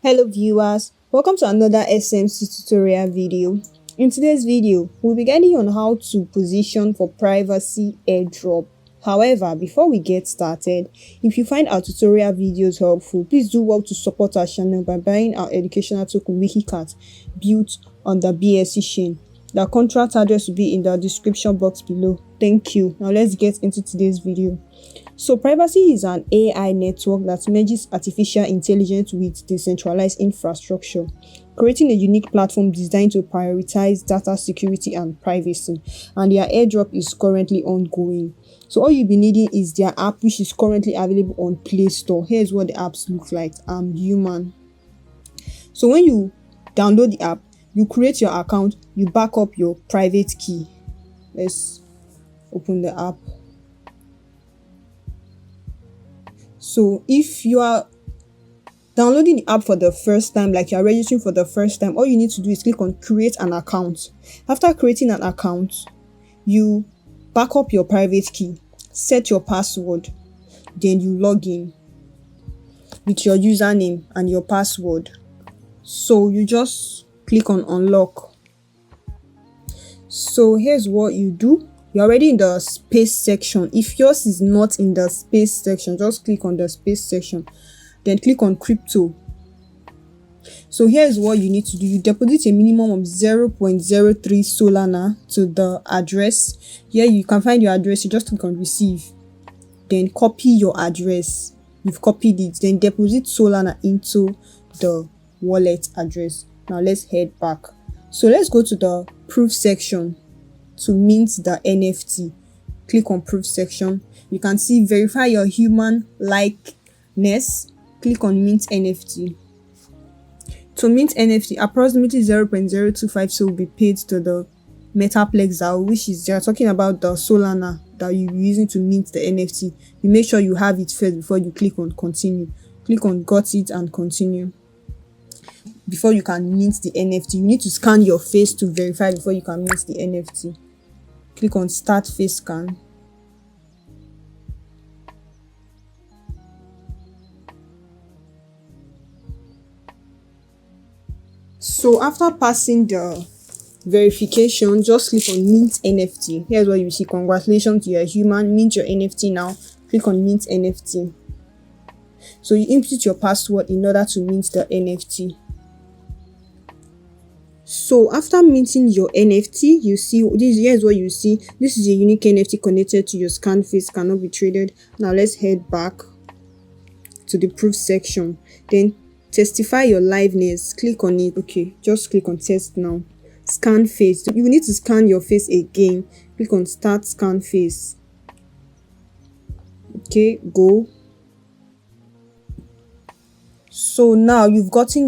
Hello viewers, welcome to another SMC tutorial video. In today's video, we'll be guiding you on how to position for Privasea Airdrop. However, before we get started, if you find our tutorial videos helpful, please do well to support our channel by buying our educational token WikiCat built on the BSC chain. The contract address will be in the description box below. Thank you. Now let's get into today's video. So Privasea is an AI network that merges artificial intelligence with decentralized infrastructure, creating a unique platform designed to prioritize data security and privacy. And their airdrop is currently ongoing. So all you'll be needing is their app, which is currently available on Play Store. Here's what the apps look like. I'm human. So when you download the app, you create your account, you back up your private key. Let's open the app. So if you are downloading the app for the first time, like you are registering for the first time, all you need to do is click on create an account. After creating an account, you back up your private key, set your password, then you log in with your username and your password. So you just click on unlock. So here's what you do. You're already in the space section. If yours is not in the space section, just click on the space section, then click on crypto. So here's what you need to do. You deposit a minimum of 0.03 Solana to the address. Here you can find your address. You just click on receive, then copy your address. You've copied it, then deposit Solana into the wallet address. Now let's head back. So let's go to the proof section to mint the NFT. Click on proof section. You can see verify your human likeness. Click on mint NFT. To mint NFT, approximately 0.025 so will be paid to the Metaplex DAO, which is they're talking about the Solana that you're using to mint the NFT. You make sure you have it first before you click on continue. Click on got it and continue. Before you can mint the NFT, you need to scan your face to verify before you can mint the NFT. Click on start face scan. So after passing the verification, just click on mint NFT. Here's what you see. Congratulations, you are human. Mint your NFT now. Click on mint NFT. So you input your password in order to mint the NFT. So after minting your NFT, you see this. Here's what you see. This is a unique NFT connected to your scan face, cannot be traded. Now let's head back to the proof section. Then testify your liveness. Click on it. Okay, just click on test now. Scan face. You need to scan your face again. Click on start scan face. Okay, go. So now you've gotten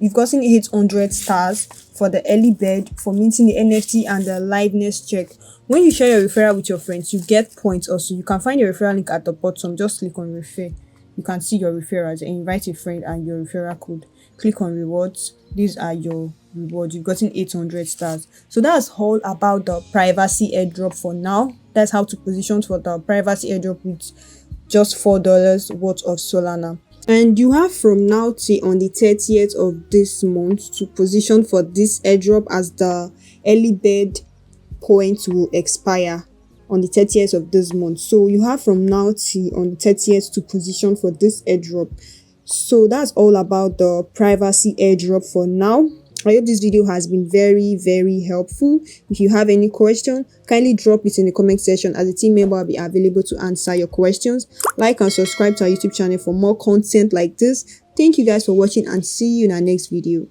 800 stars for the early bird, for minting the NFT, and the liveness check. When you share your referral with your friends, you get points also. You can find your referral link at the bottom. Just click on refer. You can see your referrals and invite a friend and your referral code. Click on rewards. These are your rewards. You've gotten 800 stars. So that's all about the Privasea Airdrop for now. That's how to position for the Privasea Airdrop with just $4 worth of Solana. And you have from now till on the 30th of this month to position for this airdrop, as the early bird points will expire on the 30th of this month. So you have from now till on the 30th to position for this airdrop. So that's all about the Privasea Airdrop for now. I hope this video has been very helpful. If you have any question, kindly drop it in the comment section, as a team member will be available to answer your questions. Like and subscribe to our YouTube channel for more content like this. Thank you guys for watching, and see you in our next video.